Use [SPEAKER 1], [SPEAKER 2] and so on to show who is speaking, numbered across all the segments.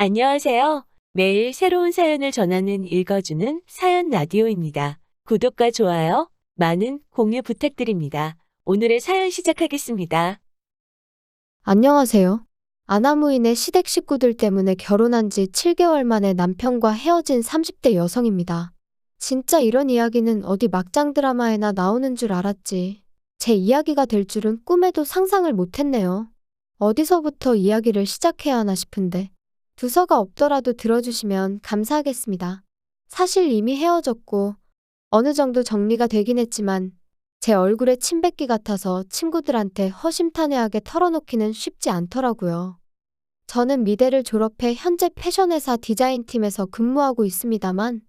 [SPEAKER 1] 안녕하세요. 매일 새로운 사연을 전하는 읽어주는 사연 라디오입니다. 구독과 좋아요, 많은 공유 부탁드립니다. 오늘의 사연 시작하겠습니다.
[SPEAKER 2] 안녕하세요. 아나무인의 시댁 식구들 때문에 결혼한 지 7개월 만에 남편과 헤어진 30대 여성입니다. 진짜 이런 이야기는 어디 막장 드라마에나 나오는 줄 알았지. 제 이야기가 될 줄은 꿈에도 상상을 못했네요. 어디서부터 이야기를 시작해야 하나 싶은데 두서가 없더라도 들어주시면 감사하겠습니다. 사실 이미 헤어졌고 어느 정도 정리가 되긴 했지만 제 얼굴에 침 뱉기 같아서 친구들한테 허심탄회하게 털어놓기는 쉽지 않더라고요. 저는 미대를 졸업해 현재 패션회사 디자인팀에서 근무하고 있습니다만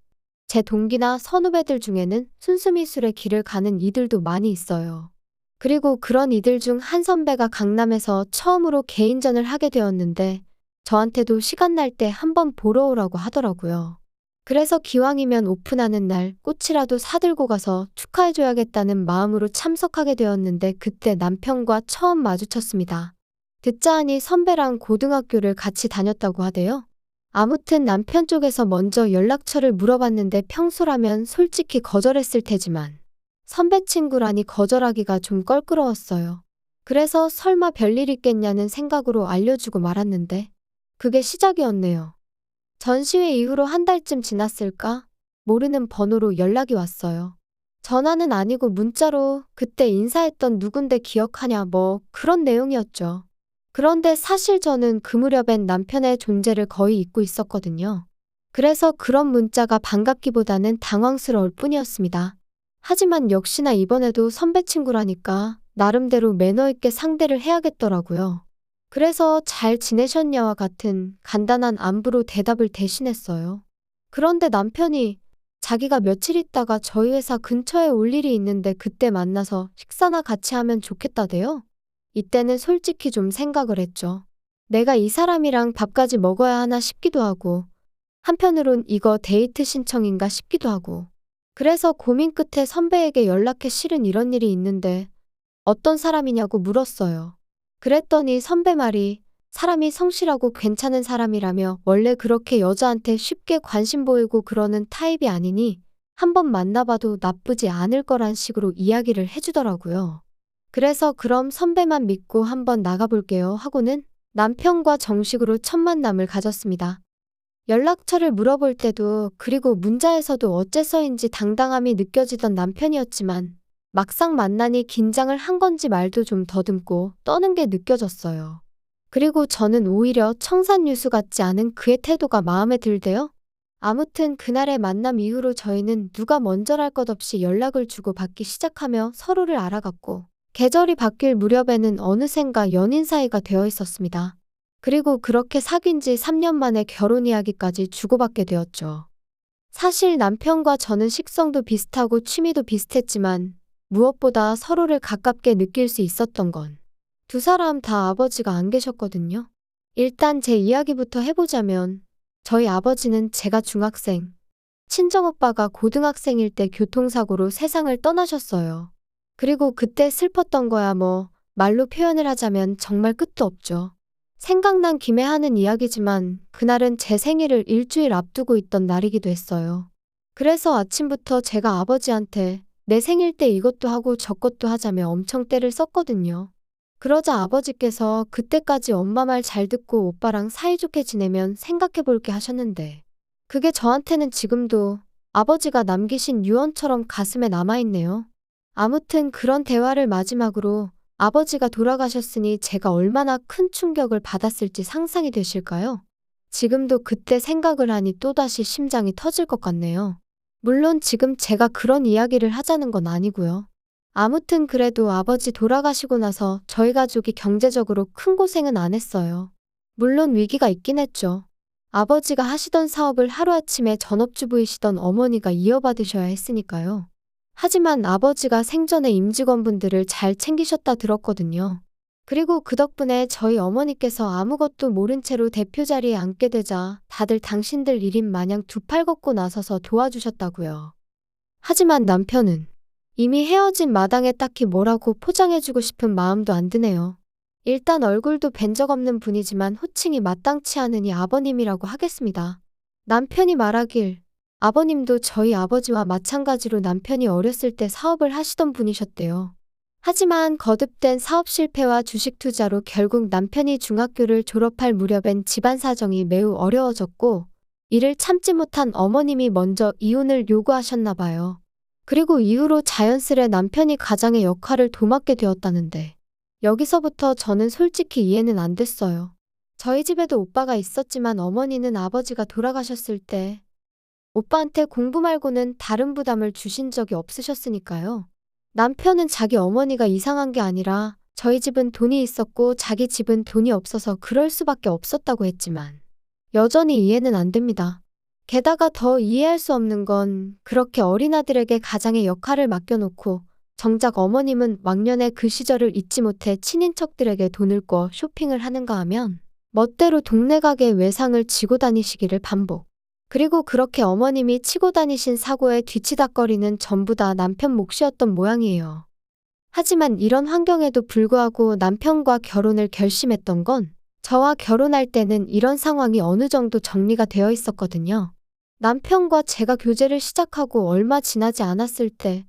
[SPEAKER 2] 제 동기나 선후배들 중에는 순수미술의 길을 가는 이들도 많이 있어요. 그리고 그런 이들 중 한 선배가 강남에서 처음으로 개인전을 하게 되었는데 저한테도 시간 날 때 한번 보러 오라고 하더라고요. 그래서 기왕이면 오픈하는 날 꽃이라도 사들고 가서 축하해줘야겠다는 마음으로 참석하게 되었는데 그때 남편과 처음 마주쳤습니다. 듣자 하니 선배랑 고등학교를 같이 다녔다고 하대요. 아무튼 남편 쪽에서 먼저 연락처를 물어봤는데 평소라면 솔직히 거절했을 테지만 선배 친구라니 거절하기가 좀 껄끄러웠어요. 그래서 설마 별일 있겠냐는 생각으로 알려주고 말았는데 그게 시작이었네요. 전시회 이후로 한 달쯤 지났을까? 모르는 번호로 연락이 왔어요. 전화는 아니고 문자로 그때 인사했던 누군데 기억하냐 뭐 그런 내용이었죠. 그런데 사실 저는 그 무렵엔 남편의 존재를 거의 잊고 있었거든요. 그래서 그런 문자가 반갑기보다는 당황스러울 뿐이었습니다. 하지만 역시나 이번에도 선배 친구라니까 나름대로 매너 있게 상대를 해야겠더라고요. 그래서 잘 지내셨냐와 같은 간단한 안부로 대답을 대신했어요. 그런데 남편이 자기가 며칠 있다가 저희 회사 근처에 올 일이 있는데 그때 만나서 식사나 같이 하면 좋겠다대요. 이때는 솔직히 좀 생각을 했죠. 내가 이 사람이랑 밥까지 먹어야 하나 싶기도 하고 한편으론 이거 데이트 신청인가 싶기도 하고 그래서 고민 끝에 선배에게 연락해 실은 이런 일이 있는데 어떤 사람이냐고 물었어요. 그랬더니 선배 말이 사람이 성실하고 괜찮은 사람이라며 원래 그렇게 여자한테 쉽게 관심 보이고 그러는 타입이 아니니 한번 만나봐도 나쁘지 않을 거란 식으로 이야기를 해주더라고요. 그래서 그럼 선배만 믿고 한번 나가볼게요 하고는 남편과 정식으로 첫 만남을 가졌습니다. 연락처를 물어볼 때도 그리고 문자에서도 어째서인지 당당함이 느껴지던 남편이었지만 막상 만나니 긴장을 한 건지 말도 좀 더듬고 떠는 게 느껴졌어요. 그리고 저는 오히려 청산유수 같지 않은 그의 태도가 마음에 들대요. 아무튼 그날의 만남 이후로 저희는 누가 먼저랄 것 없이 연락을 주고받기 시작하며 서로를 알아갔고 계절이 바뀔 무렵에는 어느샌가 연인 사이가 되어 있었습니다. 그리고 그렇게 사귄 지 3년 만에 결혼 이야기까지 주고받게 되었죠. 사실 남편과 저는 식성도 비슷하고 취미도 비슷했지만 무엇보다 서로를 가깝게 느낄 수 있었던 건 두 사람 다 아버지가 안 계셨거든요. 일단 제 이야기부터 해보자면 저희 아버지는 제가 중학생, 친정오빠가 고등학생일 때 교통사고로 세상을 떠나셨어요. 그리고 그때 슬펐던 거야 뭐 말로 표현을 하자면 정말 끝도 없죠. 생각난 김에 하는 이야기지만 그날은 제 생일을 일주일 앞두고 있던 날이기도 했어요. 그래서 아침부터 제가 아버지한테 내 생일 때 이것도 하고 저것도 하자며 엄청 떼를 썼거든요. 그러자 아버지께서 그때까지 엄마 말 잘 듣고 오빠랑 사이좋게 지내면 생각해 볼게 하셨는데 그게 저한테는 지금도 아버지가 남기신 유언처럼 가슴에 남아있네요. 아무튼 그런 대화를 마지막으로 아버지가 돌아가셨으니 제가 얼마나 큰 충격을 받았을지 상상이 되실까요? 지금도 그때 생각을 하니 또다시 심장이 터질 것 같네요. 물론 지금 제가 그런 이야기를 하자는 건 아니고요. 아무튼 그래도 아버지 돌아가시고 나서 저희 가족이 경제적으로 큰 고생은 안 했어요. 물론 위기가 있긴 했죠. 아버지가 하시던 사업을 하루아침에 전업주부이시던 어머니가 이어받으셔야 했으니까요. 하지만 아버지가 생전에 임직원분들을 잘 챙기셨다 들었거든요. 그리고 그 덕분에 저희 어머니께서 아무것도 모른 채로 대표 자리에 앉게 되자 다들 당신들 일인 마냥 두 팔 걷고 나서서 도와주셨다고요. 하지만 남편은 이미 헤어진 마당에 딱히 뭐라고 포장해주고 싶은 마음도 안 드네요. 일단 얼굴도 뵌 적 없는 분이지만 호칭이 마땅치 않으니 아버님이라고 하겠습니다. 남편이 말하길 아버님도 저희 아버지와 마찬가지로 남편이 어렸을 때 사업을 하시던 분이셨대요. 하지만 거듭된 사업 실패와 주식 투자로 결국 남편이 중학교를 졸업할 무렵엔 집안 사정이 매우 어려워졌고 이를 참지 못한 어머님이 먼저 이혼을 요구하셨나 봐요. 그리고 이후로 자연스레 남편이 가장의 역할을 도맡게 되었다는데 여기서부터 저는 솔직히 이해는 안 됐어요. 저희 집에도 오빠가 있었지만 어머니는 아버지가 돌아가셨을 때 오빠한테 공부 말고는 다른 부담을 주신 적이 없으셨으니까요. 남편은 자기 어머니가 이상한 게 아니라 저희 집은 돈이 있었고 자기 집은 돈이 없어서 그럴 수밖에 없었다고 했지만 여전히 이해는 안 됩니다. 게다가 더 이해할 수 없는 건 그렇게 어린아들에게 가장의 역할을 맡겨놓고 정작 어머님은 왕년에 그 시절을 잊지 못해 친인척들에게 돈을 꿔 쇼핑을 하는가 하면 멋대로 동네 가게 외상을 지고 다니시기를 반복. 그리고 그렇게 어머님이 치고 다니신 사고에 뒤치다꺼리는 전부 다 남편 몫이었던 모양이에요. 하지만 이런 환경에도 불구하고 남편과 결혼을 결심했던 건 저와 결혼할 때는 이런 상황이 어느 정도 정리가 되어 있었거든요. 남편과 제가 교제를 시작하고 얼마 지나지 않았을 때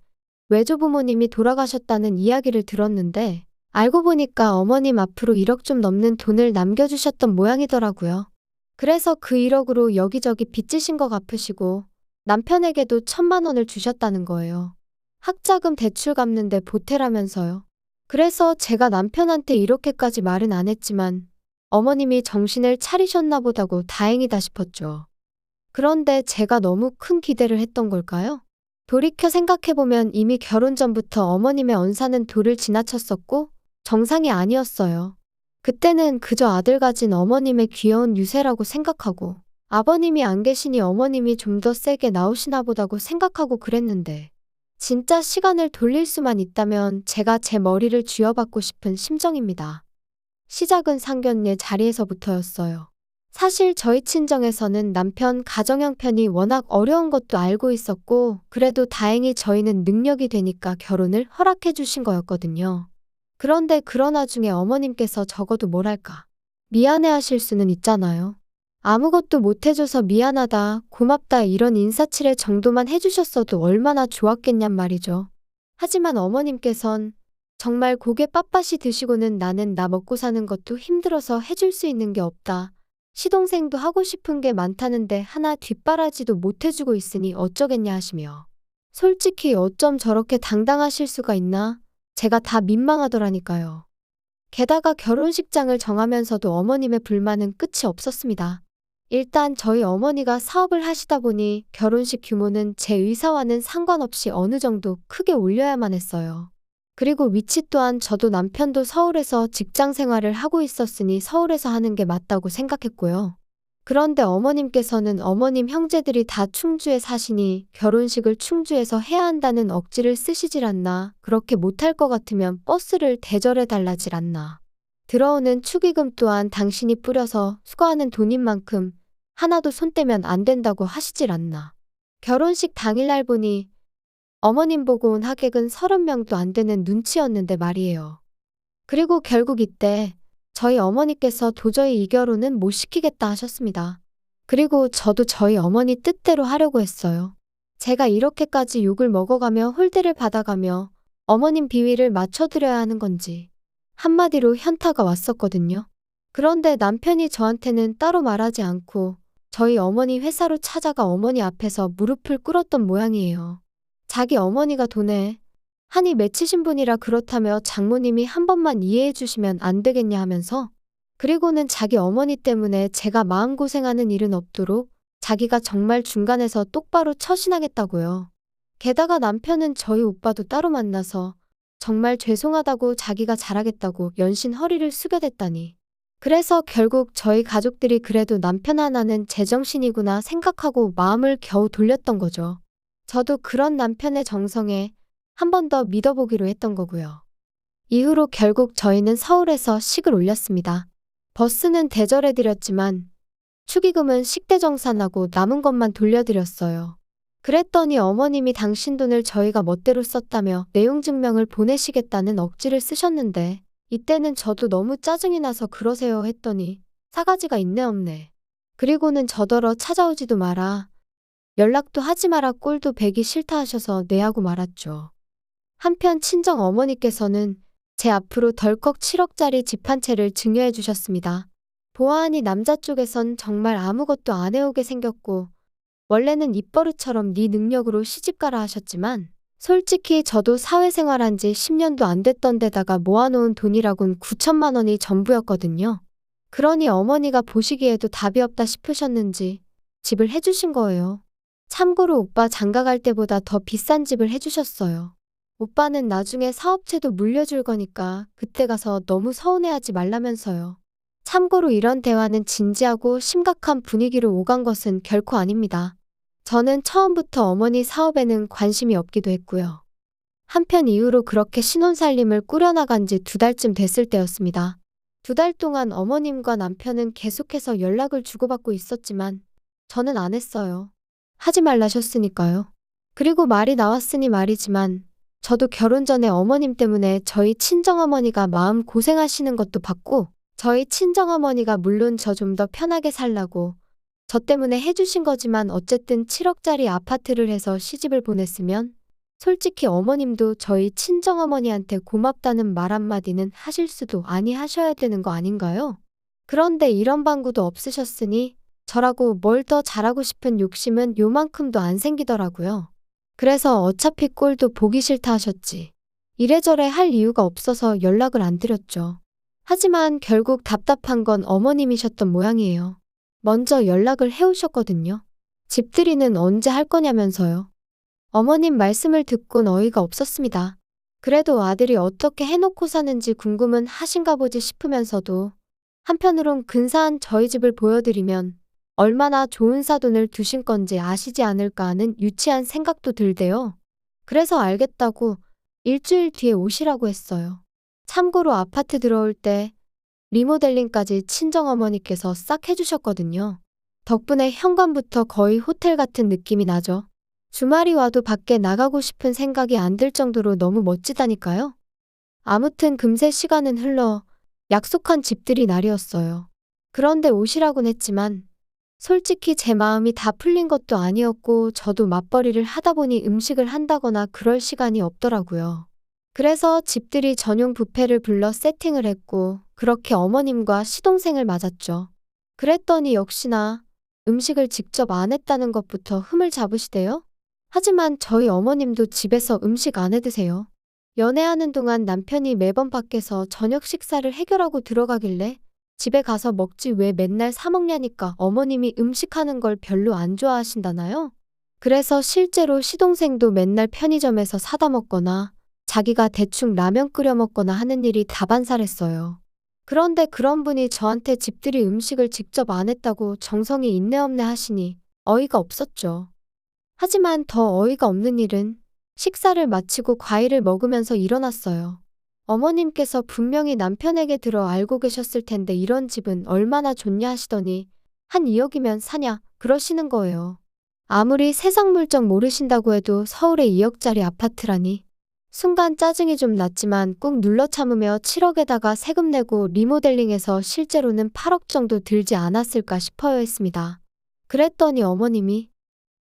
[SPEAKER 2] 외조부모님이 돌아가셨다는 이야기를 들었는데 알고 보니까 어머님 앞으로 1억 좀 넘는 돈을 남겨주셨던 모양이더라고요. 그래서 그 1억으로 여기저기 빚지신 거 갚으시고 남편에게도 1,000만 원을 주셨다는 거예요. 학자금 대출 갚는데 보태라면서요. 그래서 제가 남편한테 이렇게까지 말은 안 했지만 어머님이 정신을 차리셨나 보다고 다행이다 싶었죠. 그런데 제가 너무 큰 기대를 했던 걸까요? 돌이켜 생각해보면 이미 결혼 전부터 어머님의 언사는 도를 지나쳤었고 정상이 아니었어요. 그때는 그저 아들 가진 어머님의 귀여운 유세라고 생각하고 아버님이 안 계시니 어머님이 좀 더 세게 나오시나 보다고 생각하고 그랬는데 진짜 시간을 돌릴 수만 있다면 제가 제 머리를 쥐어받고 싶은 심정입니다. 시작은 상견례 자리에서부터였어요. 사실 저희 친정에서는 남편 가정 형편이 워낙 어려운 것도 알고 있었고 그래도 다행히 저희는 능력이 되니까 결혼을 허락해 주신 거였거든요. 그런데 그런 와중에 어머님께서 적어도 뭐랄까 미안해하실 수는 있잖아요. 아무것도 못해줘서 미안하다, 고맙다 이런 인사치레 정도만 해주셨어도 얼마나 좋았겠냔 말이죠. 하지만 어머님께선 정말 고개 빳빳이 드시고는 나는 나 먹고 사는 것도 힘들어서 해줄 수 있는 게 없다. 시동생도 하고 싶은 게 많다는데 하나 뒷바라지도 못해주고 있으니 어쩌겠냐 하시며 솔직히 어쩜 저렇게 당당하실 수가 있나? 제가 다 민망하더라니까요. 게다가 결혼식장을 정하면서도 어머님의 불만은 끝이 없었습니다. 일단 저희 어머니가 사업을 하시다 보니 결혼식 규모는 제 의사와는 상관없이 어느 정도 크게 올려야만 했어요. 그리고 위치 또한 저도 남편도 서울에서 직장 생활을 하고 있었으니 서울에서 하는 게 맞다고 생각했고요. 그런데 어머님께서는 어머님 형제들이 다 충주에 사시니 결혼식을 충주에서 해야 한다는 억지를 쓰시질 않나, 그렇게 못할 것 같으면 버스를 대절해 달라질 않나. 들어오는 축의금 또한 당신이 뿌려서 수거하는 돈인 만큼 하나도 손 떼면 안 된다고 하시질 않나. 결혼식 당일날 보니 어머님 보고 온 하객은 30명도 안 되는 눈치였는데 말이에요. 그리고 결국 이때 저희 어머니께서 도저히 이 결혼은 못 시키겠다 하셨습니다. 그리고 저도 저희 어머니 뜻대로 하려고 했어요. 제가 이렇게까지 욕을 먹어가며 홀대를 받아가며 어머님 비위를 맞춰드려야 하는 건지 한마디로 현타가 왔었거든요. 그런데 남편이 저한테는 따로 말하지 않고 저희 어머니 회사로 찾아가 어머니 앞에서 무릎을 꿇었던 모양이에요. 자기 어머니가 돈에 한이 맺히신 분이라 그렇다며 장모님이 한 번만 이해해 주시면 안 되겠냐 하면서 그리고는 자기 어머니 때문에 제가 마음고생하는 일은 없도록 자기가 정말 중간에서 똑바로 처신하겠다고요. 게다가 남편은 저희 오빠도 따로 만나서 정말 죄송하다고 자기가 잘하겠다고 연신 허리를 숙여댔다니. 그래서 결국 저희 가족들이 그래도 남편 하나는 제정신이구나 생각하고 마음을 겨우 돌렸던 거죠. 저도 그런 남편의 정성에 한 번 더 믿어보기로 했던 거고요. 이후로 결국 저희는 서울에서 식을 올렸습니다. 버스는 대절해드렸지만 축의금은 식대정산하고 남은 것만 돌려드렸어요. 그랬더니 어머님이 당신 돈을 저희가 멋대로 썼다며 내용 증명을 보내시겠다는 억지를 쓰셨는데 이때는 저도 너무 짜증이 나서 그러세요 했더니 싸가지가 있네 없네. 그리고는 저더러 찾아오지도 마라. 연락도 하지 마라 꼴도 배기 싫다 하셔서 뇌하고 말았죠. 한편 친정 어머니께서는 제 앞으로 덜컥 7억짜리 집 한 채를 증여해 주셨습니다. 보아하니 남자 쪽에선 정말 아무것도 안 해오게 생겼고 원래는 입버릇처럼 네 능력으로 시집가라 하셨지만 솔직히 저도 사회생활한 지 10년도 안 됐던 데다가 모아놓은 돈이라곤 9천만 원이 전부였거든요. 그러니 어머니가 보시기에도 답이 없다 싶으셨는지 집을 해주신 거예요. 참고로 오빠 장가갈 때보다 더 비싼 집을 해주셨어요. 오빠는 나중에 사업체도 물려줄 거니까 그때 가서 너무 서운해하지 말라면서요. 참고로 이런 대화는 진지하고 심각한 분위기로 오간 것은 결코 아닙니다. 저는 처음부터 어머니 사업에는 관심이 없기도 했고요. 한편 이후로 그렇게 신혼살림을 꾸려나간 지 2달쯤 됐을 때였습니다. 2달 동안 어머님과 남편은 계속해서 연락을 주고받고 있었지만 저는 안 했어요. 하지 말라셨으니까요. 그리고 말이 나왔으니 말이지만 저도 결혼 전에 어머님 때문에 저희 친정어머니가 마음 고생하시는 것도 봤고 저희 친정어머니가 물론 저 좀 더 편하게 살라고 저 때문에 해주신 거지만 어쨌든 7억짜리 아파트를 해서 시집을 보냈으면 솔직히 어머님도 저희 친정어머니한테 고맙다는 말 한마디는 하실 수도 아니 하셔야 되는 거 아닌가요? 그런데 이런 방구도 없으셨으니 저라고 뭘 더 잘하고 싶은 욕심은 요만큼도 안 생기더라고요. 그래서 어차피 꼴도 보기 싫다 하셨지. 이래저래 할 이유가 없어서 연락을 안 드렸죠. 하지만 결국 답답한 건 어머님이셨던 모양이에요. 먼저 연락을 해오셨거든요. 집들이는 언제 할 거냐면서요. 어머님 말씀을 듣곤 어이가 없었습니다. 그래도 아들이 어떻게 해놓고 사는지 궁금은 하신가 보지 싶으면서도 한편으론 근사한 저희 집을 보여드리면 얼마나 좋은 사돈을 두신 건지 아시지 않을까 하는 유치한 생각도 들대요. 그래서 알겠다고 일주일 뒤에 오시라고 했어요. 참고로 아파트 들어올 때 리모델링까지 친정어머니께서 싹 해주셨거든요. 덕분에 현관부터 거의 호텔 같은 느낌이 나죠. 주말이 와도 밖에 나가고 싶은 생각이 안 들 정도로 너무 멋지다니까요. 아무튼 금세 시간은 흘러 약속한 집들이 날이었어요. 그런데 오시라곤 했지만 솔직히 제 마음이 다 풀린 것도 아니었고 저도 맞벌이를 하다 보니 음식을 한다거나 그럴 시간이 없더라고요. 그래서 집들이 전용 뷔페를 불러 세팅을 했고 그렇게 어머님과 시동생을 맞았죠. 그랬더니 역시나 음식을 직접 안 했다는 것부터 흠을 잡으시대요. 하지만 저희 어머님도 집에서 음식 안 해 드세요. 연애하는 동안 남편이 매번 밖에서 저녁 식사를 해결하고 들어가길래 집에 가서 먹지 왜 맨날 사 먹냐니까 어머님이 음식하는 걸 별로 안 좋아하신다나요? 그래서 실제로 시동생도 맨날 편의점에서 사다 먹거나 자기가 대충 라면 끓여 먹거나 하는 일이 다반사랬어요. 그런데 그런 분이 저한테 집들이 음식을 직접 안 했다고 정성이 있네 없네 하시니 어이가 없었죠. 하지만 더 어이가 없는 일은 식사를 마치고 과일을 먹으면서 일어났어요. 어머님께서 분명히 남편에게 들어 알고 계셨을 텐데 이런 집은 얼마나 좋냐 하시더니 한 2억이면 사냐 그러시는 거예요. 아무리 세상 물정 모르신다고 해도 서울에 2억짜리 아파트라니. 순간 짜증이 좀 났지만 꾹 눌러 참으며 7억에다가 세금 내고 리모델링해서 실제로는 8억 정도 들지 않았을까 싶어요 했습니다. 그랬더니 어머님이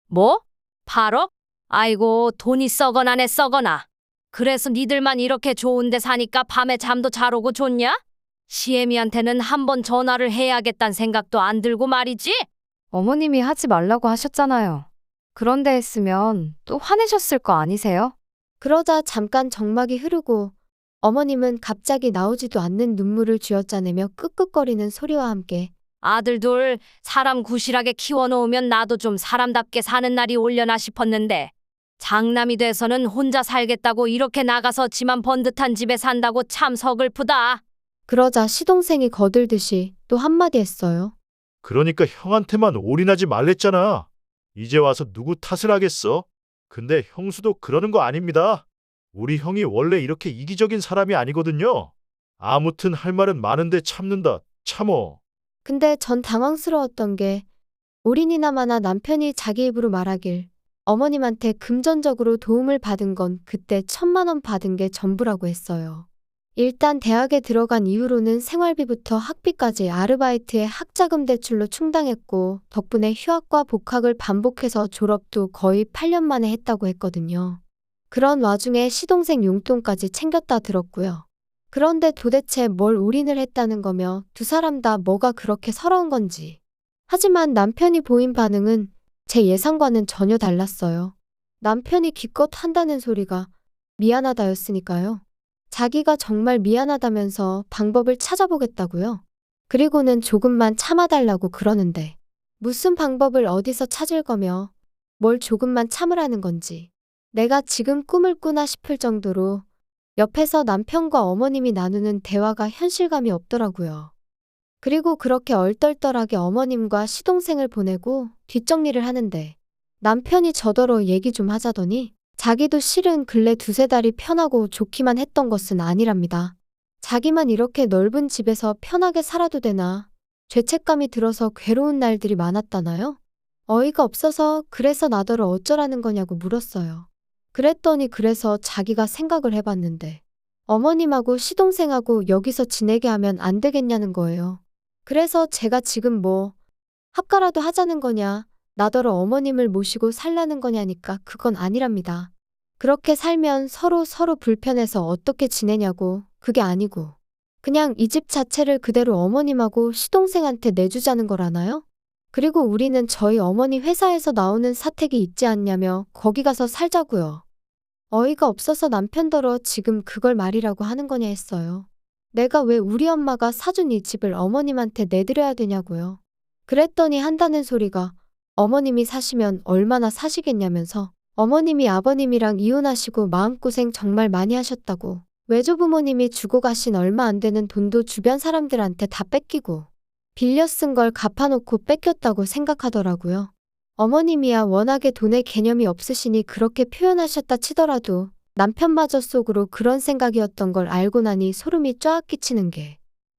[SPEAKER 3] 뭐? 8억? 아이고 돈이 썩어나네 썩어나. 그래서 니들만 이렇게 좋은 데 사니까 밤에 잠도 잘 오고 좋냐? 시애미한테는 한번 전화를 해야겠다는 생각도 안 들고 말이지?
[SPEAKER 4] 어머님이 하지 말라고 하셨잖아요. 그런데 했으면 또 화내셨을 거 아니세요?
[SPEAKER 2] 그러자 잠깐 정막이 흐르고 어머님은 갑자기 나오지도 않는 눈물을 쥐어짜내며 끄끄거리는 소리와 함께
[SPEAKER 3] 아들 둘 사람 구실하게 키워놓으면 나도 좀 사람답게 사는 날이 올려나 싶었는데 장남이 돼서는 혼자 살겠다고 이렇게 나가서 지만 번 듯한 집에 산다고 참 서글프다.
[SPEAKER 2] 그러자 시동생이 거들듯이 또 한마디 했어요.
[SPEAKER 5] 그러니까 형한테만 올인하지 말랬잖아. 이제 와서 누구 탓을 하겠어? 근데 형수도 그러는 거 아닙니다. 우리 형이 원래 이렇게 이기적인 사람이 아니거든요. 아무튼 할 말은 많은데 참는다. 참어.
[SPEAKER 2] 근데 전 당황스러웠던 게 올인이나마나 남편이 자기 입으로 말하길 어머님한테 금전적으로 도움을 받은 건 그때 1,000만 원 받은 게 전부라고 했어요. 일단 대학에 들어간 이후로는 생활비부터 학비까지 아르바이트에 학자금 대출로 충당했고 덕분에 휴학과 복학을 반복해서 졸업도 거의 8년 만에 했다고 했거든요. 그런 와중에 시동생 용돈까지 챙겼다 들었고요. 그런데 도대체 뭘 올인을 했다는 거며 두 사람 다 뭐가 그렇게 서러운 건지. 하지만 남편이 보인 반응은 제 예상과는 전혀 달랐어요. 남편이 기껏 한다는 소리가 미안하다였으니까요. 자기가 정말 미안하다면서 방법을 찾아보겠다고요. 그리고는 조금만 참아달라고 그러는데 무슨 방법을 어디서 찾을 거며 뭘 조금만 참으라는 건지 내가 지금 꿈을 꾸나 싶을 정도로 옆에서 남편과 어머님이 나누는 대화가 현실감이 없더라고요. 그리고 그렇게 얼떨떨하게 어머님과 시동생을 보내고 뒷정리를 하는데 남편이 저더러 얘기 좀 하자더니 자기도 실은 근래 두세 달이 편하고 좋기만 했던 것은 아니랍니다. 자기만 이렇게 넓은 집에서 편하게 살아도 되나 죄책감이 들어서 괴로운 날들이 많았다나요? 어이가 없어서 그래서 나더러 어쩌라는 거냐고 물었어요. 그랬더니 그래서 자기가 생각을 해봤는데 어머님하고 시동생하고 여기서 지내게 하면 안 되겠냐는 거예요. 그래서 제가 지금 뭐 합가라도 하자는 거냐 나더러 어머님을 모시고 살라는 거냐니까 그건 아니랍니다. 그렇게 살면 서로 불편해서 어떻게 지내냐고 그게 아니고 그냥 이 집 자체를 그대로 어머님하고 시동생한테 내주자는 거라나요? 그리고 우리는 저희 어머니 회사에서 나오는 사택이 있지 않냐며 거기 가서 살자고요. 어이가 없어서 남편더러 지금 그걸 말이라고 하는 거냐 했어요. 내가 왜 우리 엄마가 사준 이 집을 어머님한테 내드려야 되냐고요. 그랬더니 한다는 소리가 어머님이 사시면 얼마나 사시겠냐면서 어머님이 아버님이랑 이혼하시고 마음고생 정말 많이 하셨다고 외조부모님이 주고 가신 얼마 안 되는 돈도 주변 사람들한테 다 뺏기고 빌려 쓴 걸 갚아놓고 뺏겼다고 생각하더라고요. 어머님이야 워낙에 돈의 개념이 없으시니 그렇게 표현하셨다 치더라도 남편마저 속으로 그런 생각이었던 걸 알고 나니 소름이 쫙 끼치는 게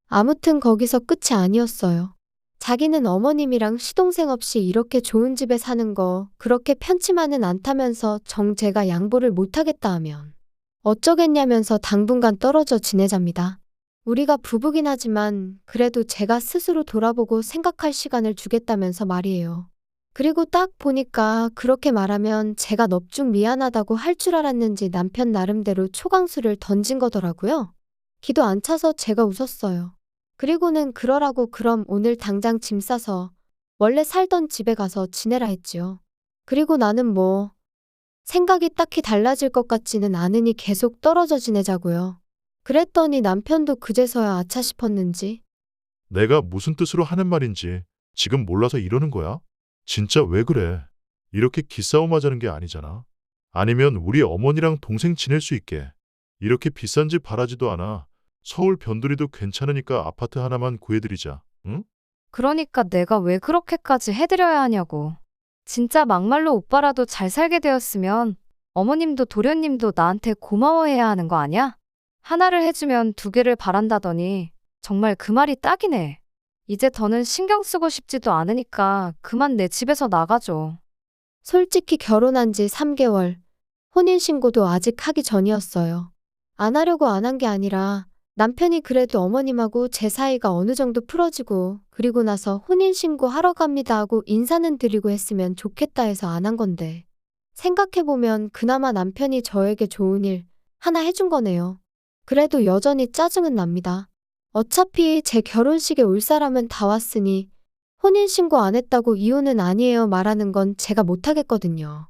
[SPEAKER 2] 아무튼 거기서 끝이 아니었어요. 자기는 어머님이랑 시동생 없이 이렇게 좋은 집에 사는 거 그렇게 편치만은 않다면서 제가 양보를 못하겠다 하면 어쩌겠냐면서 당분간 떨어져 지내잡니다. 우리가 부부긴 하지만 그래도 제가 스스로 돌아보고 생각할 시간을 주겠다면서 말이에요. 그리고 딱 보니까 그렇게 말하면 제가 넙죽 미안하다고 할 줄 알았는지 남편 나름대로 초강수를 던진 거더라고요. 기도 안 차서 제가 웃었어요. 그리고는 그러라고 그럼 오늘 당장 짐 싸서 원래 살던 집에 가서 지내라 했지요. 그리고 나는 뭐 생각이 딱히 달라질 것 같지는 않으니 계속 떨어져 지내자고요. 그랬더니 남편도 그제서야 아차 싶었는지
[SPEAKER 5] 내가 무슨 뜻으로 하는 말인지 지금 몰라서 이러는 거야? 진짜 왜 그래? 이렇게 기싸움 하자는 게 아니잖아. 아니면 우리 어머니랑 동생 지낼 수 있게. 이렇게 비싼 집 바라지도 않아. 서울 변두리도 괜찮으니까 아파트 하나만 구해드리자. 응?
[SPEAKER 4] 그러니까 내가 왜 그렇게까지 해드려야 하냐고. 진짜 막말로 오빠라도 잘 살게 되었으면 어머님도 도련님도 나한테 고마워해야 하는 거 아냐? 하나를 해주면 두 개를 바란다더니 정말 그 말이 딱이네. 이제 더는 신경 쓰고 싶지도 않으니까 그만 내 집에서 나가줘.
[SPEAKER 2] 솔직히 결혼한 지 3개월, 혼인신고도 아직 하기 전이었어요. 안 하려고 안 한 게 아니라 남편이 그래도 어머님하고 제 사이가 어느 정도 풀어지고 그리고 나서 혼인신고 하러 갑니다 하고 인사는 드리고 했으면 좋겠다 해서 안 한 건데 생각해보면 그나마 남편이 저에게 좋은 일 하나 해준 거네요. 그래도 여전히 짜증은 납니다. 어차피 제 결혼식에 올 사람은 다 왔으니 혼인신고 안 했다고 이혼은 아니에요 말하는 건 제가 못하겠거든요.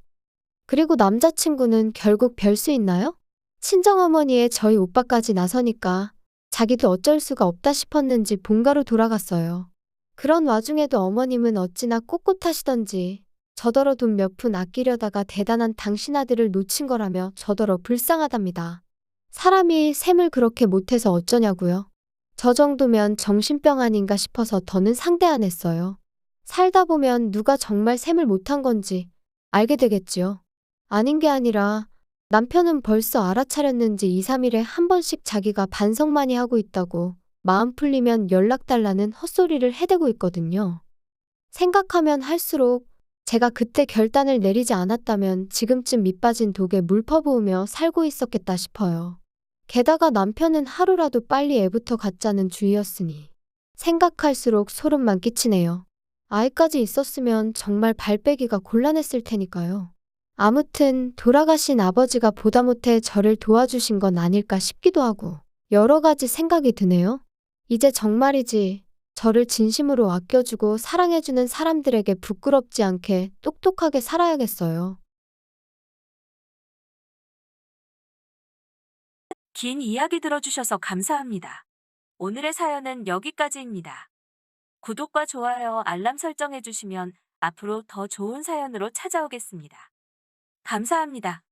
[SPEAKER 2] 그리고 남자친구는 결국 별 수 있나요? 친정어머니의 저희 오빠까지 나서니까 자기도 어쩔 수가 없다 싶었는지 본가로 돌아갔어요. 그런 와중에도 어머님은 어찌나 꼿꼿하시던지 저더러 돈 몇 푼 아끼려다가 대단한 당신 아들을 놓친 거라며 저더러 불쌍하답니다. 사람이 셈을 그렇게 못해서 어쩌냐고요. 저 정도면 정신병 아닌가 싶어서 더는 상대 안 했어요. 살다 보면 누가 정말 셈을 못한 건지 알게 되겠지요. 아닌 게 아니라 남편은 벌써 알아차렸는지 2, 3일에 한 번씩 자기가 반성 많이 하고 있다고 마음 풀리면 연락 달라는 헛소리를 해대고 있거든요. 생각하면 할수록 제가 그때 결단을 내리지 않았다면 지금쯤 밑 빠진 독에 물 퍼부으며 살고 있었겠다 싶어요. 게다가 남편은 하루라도 빨리 애부터 갖자는 주의였으니 생각할수록 소름만 끼치네요. 아이까지 있었으면 정말 발 빼기가 곤란했을 테니까요. 아무튼 돌아가신 아버지가 보다 못해 저를 도와주신 건 아닐까 싶기도 하고 여러 가지 생각이 드네요. 이제 정말이지 저를 진심으로 아껴주고 사랑해주는 사람들에게 부끄럽지 않게 똑똑하게 살아야겠어요.
[SPEAKER 1] 긴 이야기 들어주셔서 감사합니다. 오늘의 사연은 여기까지입니다. 구독과 좋아요, 알람 설정해주시면 앞으로 더 좋은 사연으로 찾아오겠습니다. 감사합니다.